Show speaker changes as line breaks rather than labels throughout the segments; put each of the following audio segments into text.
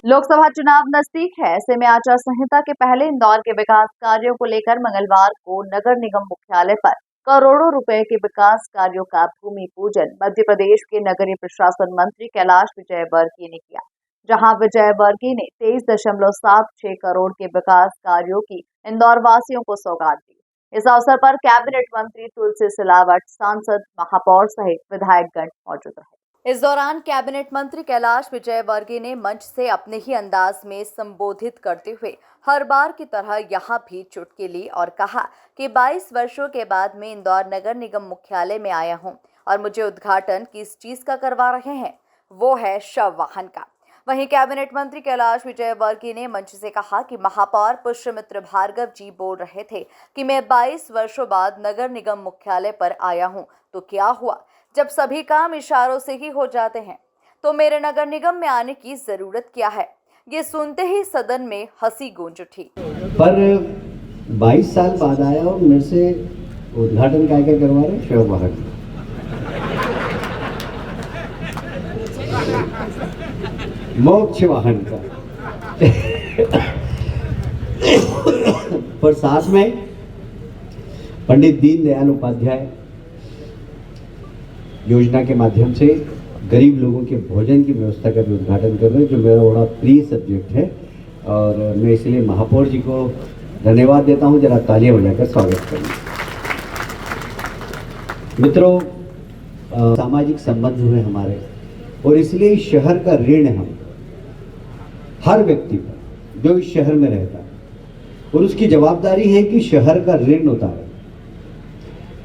लोकसभा चुनाव नजदीक है। ऐसे में आचार संहिता के पहले इंदौर के विकास कार्यों को लेकर मंगलवार को नगर निगम मुख्यालय पर करोड़ों रुपए के विकास कार्यों का भूमि पूजन मध्य प्रदेश के नगरीय प्रशासन मंत्री कैलाश विजयवर्गीय ने किया, जहां विजयवर्गीय ने 23.76 करोड़ के विकास कार्यों की इंदौर वासियों को सौगात दी। इस अवसर पर कैबिनेट मंत्री तुलसी सिलावट, सांसद, महापौर सहित विधायकगण मौजूद रहे। इस दौरान कैबिनेट मंत्री कैलाश विजयवर्गीय ने मंच से अपने ही अंदाज में संबोधित करते हुए हर बार की तरह यहां भी चुटकी ली और कहा कि 22 वर्षों के बाद मैं इंदौर नगर निगम मुख्यालय में आया हूं और मुझे उद्घाटन किस चीज का करवा रहे हैं, वो है शव वाहन का। वहीं कैबिनेट मंत्री कैलाश विजयवर्गीय ने मंच से कहा कि महापौर पुष्यमित्र भार्गव जी बोल रहे थे कि मैं 22 वर्षों बाद नगर निगम मुख्यालय पर आया हूं, तो क्या हुआ जब सभी काम इशारों से ही हो जाते हैं, तो मेरे नगर निगम में आने की जरूरत क्या है। ये सुनते ही सदन में हंसी गूंज उठी।
पर 22 साल बाद आया और मेरे से उद्घाटन क्या करवा रहे, शव वाहन मोक्ष वाहन का पर साथ में पंडित दीनदयाल उपाध्याय योजना के माध्यम से गरीब लोगों के भोजन की व्यवस्था का भी उद्घाटन कर रहे हैं, जो मेरा बड़ा प्रिय सब्जेक्ट है। और मैं इसलिए महापौर जी को धन्यवाद देता हूं। जरा तालियां बजाकर स्वागत करें। मित्रों, सामाजिक संबंध हुए हमारे, और इसलिए इस शहर का ऋण हम हर व्यक्ति पर जो इस शहर में रहता है, और उसकी जवाबदारी है कि शहर का ऋण उतारे,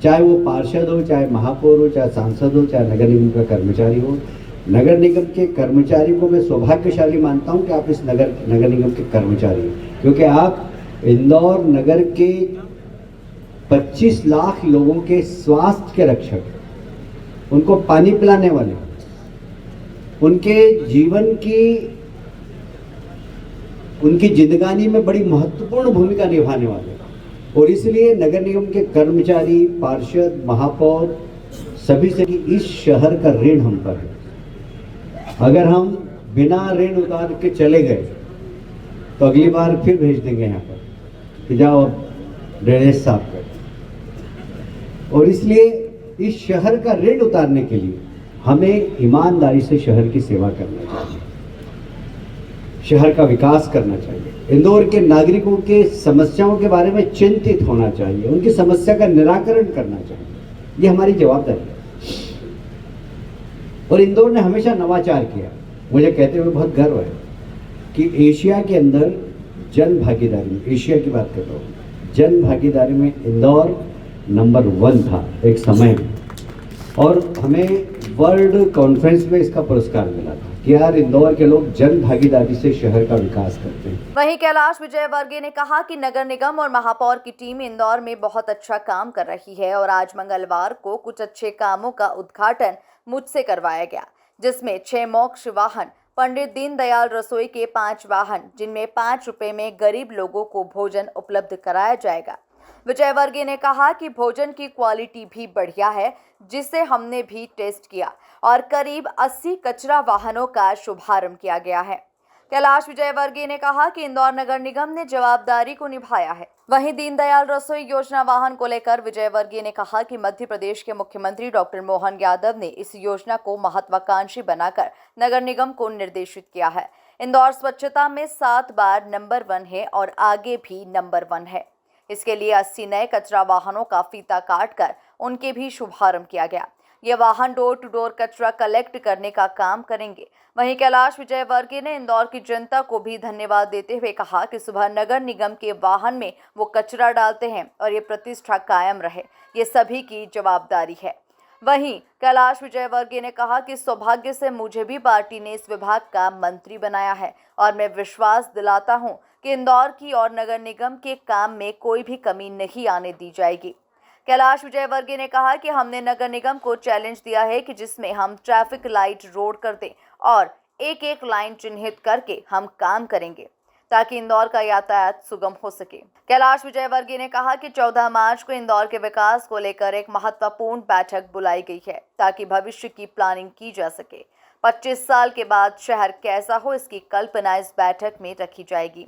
चाहे वो पार्षद हो, चाहे महापौर हो, चाहे सांसद हो, चाहे नगर निगम का कर्मचारी हो। नगर निगम के कर्मचारी को मैं सौभाग्यशाली मानता हूं कि आप इस नगर निगम के कर्मचारी हैं, क्योंकि आप इंदौर नगर के 25 लाख लोगों के स्वास्थ्य के रक्षक, उनको पानी पिलाने वाले, उनके जीवन की, उनकी जिंदगानी में बड़ी महत्वपूर्ण भूमिका निभाने वाले। और इसलिए नगर निगम के कर्मचारी, पार्षद, महापौर सभी से कि इस शहर का ऋण हम पर है। अगर हम बिना ऋण उतार के चले गए तो अगली बार फिर भेज देंगे यहाँ पर कि जाओ ड्रेनेज साफ कर। और इसलिए इस शहर का ऋण उतारने के लिए हमें ईमानदारी से शहर की सेवा करना चाहिए, शहर का विकास करना चाहिए, इंदौर के नागरिकों के समस्याओं के बारे में चिंतित होना चाहिए, उनकी समस्या का निराकरण करना चाहिए। ये हमारी जवाबदारी है। और इंदौर ने हमेशा नवाचार किया। मुझे कहते हुए बहुत गर्व है कि एशिया के अंदर जन भागीदारी में, एशिया की बात कर रहा हूँ, जन भागीदारी में इंदौर नंबर 1 था एक समय में, और हमें वर्ल्ड कॉन्फ्रेंस में इसका पुरस्कार मिला था कि यार इंदौर के लोग जन भागीदारी से शहर का विकास करते हैं।
वहीं कैलाश विजयवर्गीय ने कहा कि नगर निगम और महापौर की टीम इंदौर में बहुत अच्छा काम कर रही है और आज मंगलवार को कुछ अच्छे कामों का उद्घाटन मुझसे करवाया गया, जिसमें 6 मोक्ष वाहन, पंडित दीनदयाल रसोई के 5 वाहन, जिनमें 5 रुपए में गरीब लोगों को भोजन उपलब्ध कराया जाएगा। विजयवर्गीय ने कहा कि भोजन की क्वालिटी भी बढ़िया है, जिसे हमने भी टेस्ट किया, और करीब 80 कचरा वाहनों का शुभारंभ किया गया है। कैलाश विजयवर्गीय ने कहा कि इंदौर नगर निगम ने जवाबदारी को निभाया है। वहीं दीनदयाल रसोई योजना वाहन को लेकर विजयवर्गीय ने कहा कि मध्य प्रदेश के मुख्यमंत्री डॉक्टर मोहन यादव ने इस योजना को महत्वाकांक्षी बनाकर नगर निगम को निर्देशित किया है। इंदौर स्वच्छता में 7 बार नंबर 1 है और आगे भी नंबर 1 है। इसके लिए 80 नए कचरा वाहनों का फीता काटकर उनके भी शुभारंभ किया गया। ये वाहन डोर टू डोर कचरा कलेक्ट करने का काम करेंगे। वहीं कैलाश विजयवर्गीय ने इंदौर की जनता को भी धन्यवाद देते हुए कहा कि सुबह नगर निगम के वाहन में वो कचरा डालते हैं और ये प्रतिष्ठा कायम रहे, ये सभी की जवाबदारी है। वहीं कैलाश विजयवर्गीय ने कहा कि सौभाग्य से मुझे भी पार्टी ने इस विभाग का मंत्री बनाया है और मैं विश्वास दिलाता हूं कि इंदौर की और नगर निगम के काम में कोई भी कमी नहीं आने दी जाएगी। कैलाश विजयवर्गीय ने कहा कि हमने नगर निगम को चैलेंज दिया है कि जिसमें हम ट्रैफिक लाइट रोड कर दें और एक एक लाइन चिन्हित करके हम काम करेंगे ताकि इंदौर का यातायात सुगम हो सके। कैलाश विजयवर्गीय ने कहा कि 14 मार्च को इंदौर के विकास को लेकर एक महत्वपूर्ण बैठक बुलाई गई है ताकि भविष्य की प्लानिंग की जा सके। 25 साल के बाद शहर कैसा हो, इसकी कल्पना इस बैठक में रखी जाएगी।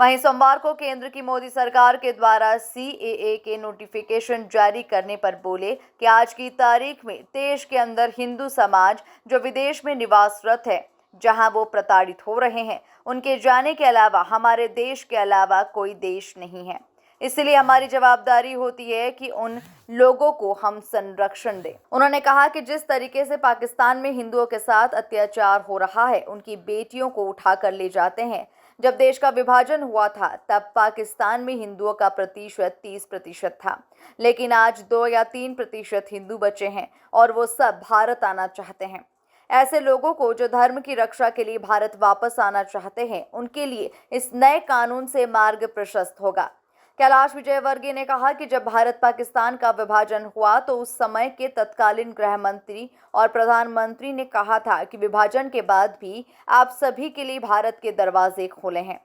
वहीं सोमवार को केंद्र की मोदी सरकार के द्वारा CAA के नोटिफिकेशन जारी करने पर बोले कि आज की तारीख में देश के अंदर हिंदू समाज जो विदेश में निवासरत है, जहां वो प्रताड़ित हो रहे हैं, उनके जाने के अलावा हमारे देश के अलावा कोई देश नहीं है। इसलिए हमारी जवाबदारी होती है कि उन लोगों को हम संरक्षण दें। उन्होंने कहा कि जिस तरीके से पाकिस्तान में हिंदुओं के साथ अत्याचार हो रहा है, उनकी बेटियों को उठाकर ले जाते हैं। जब देश का विभाजन हुआ था तब पाकिस्तान में हिंदुओं का प्रतिशत 30% था, लेकिन आज 2 या 3% हिंदू बचे हैं और वो सब भारत आना चाहते हैं। ऐसे लोगों को जो धर्म की रक्षा के लिए भारत वापस आना चाहते हैं, उनके लिए इस नए कानून से मार्ग प्रशस्त होगा। कैलाश विजयवर्गीय ने कहा कि जब भारत पाकिस्तान का विभाजन हुआ तो उस समय के तत्कालीन गृह मंत्री और प्रधानमंत्री ने कहा था कि विभाजन के बाद भी आप सभी के लिए भारत के दरवाजे खोले हैं,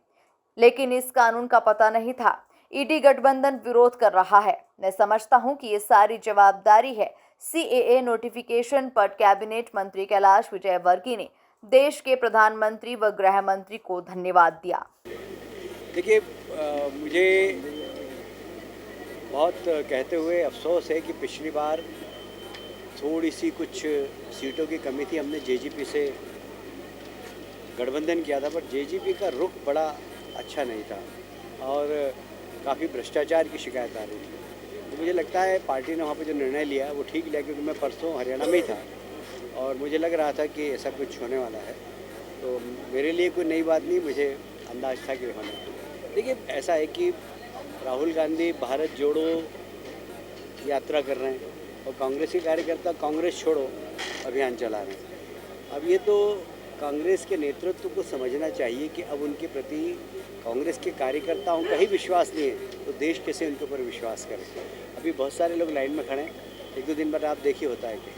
लेकिन इस कानून का पता नहीं था। ईडी गठबंधन विरोध कर रहा है। मैं समझता हूं कि ये सारी जवाबदारी है CAA नोटिफिकेशन पर कैबिनेट मंत्री कैलाश विजयवर्गीय ने देश के प्रधानमंत्री व गृह मंत्री को धन्यवाद दिया।
देखिए, मुझे बहुत कहते हुए अफसोस है कि पिछली बार थोड़ी सी कुछ सीटों की कमी थी, हमने JGP से गठबंधन किया था, पर JGP का रुख बड़ा अच्छा नहीं था और काफ़ी भ्रष्टाचार की शिकायत आ रही थी। तो मुझे लगता है पार्टी ने वहाँ पर जो निर्णय लिया वो ठीक लिया, क्योंकि मैं परसों हरियाणा में ही था और मुझे लग रहा था कि ऐसा कुछ होने वाला है। तो मेरे लिए कोई नई बात नहीं, मुझे अंदाज था कि होने वाला। देखिए, ऐसा है कि राहुल गांधी भारत जोड़ो यात्रा कर रहे हैं और कांग्रेस के कार्यकर्ता कांग्रेस छोड़ो अभियान चला रहे हैं। अब ये तो कांग्रेस के नेतृत्व को समझना चाहिए कि अब उनके प्रति कांग्रेस के कार्यकर्ताओं का ही विश्वास नहीं है तो देश कैसे उनके ऊपर विश्वास करे। अभी बहुत सारे लोग लाइन में खड़े हैं, 1-2 दिन बाद आप देखिए होता है कि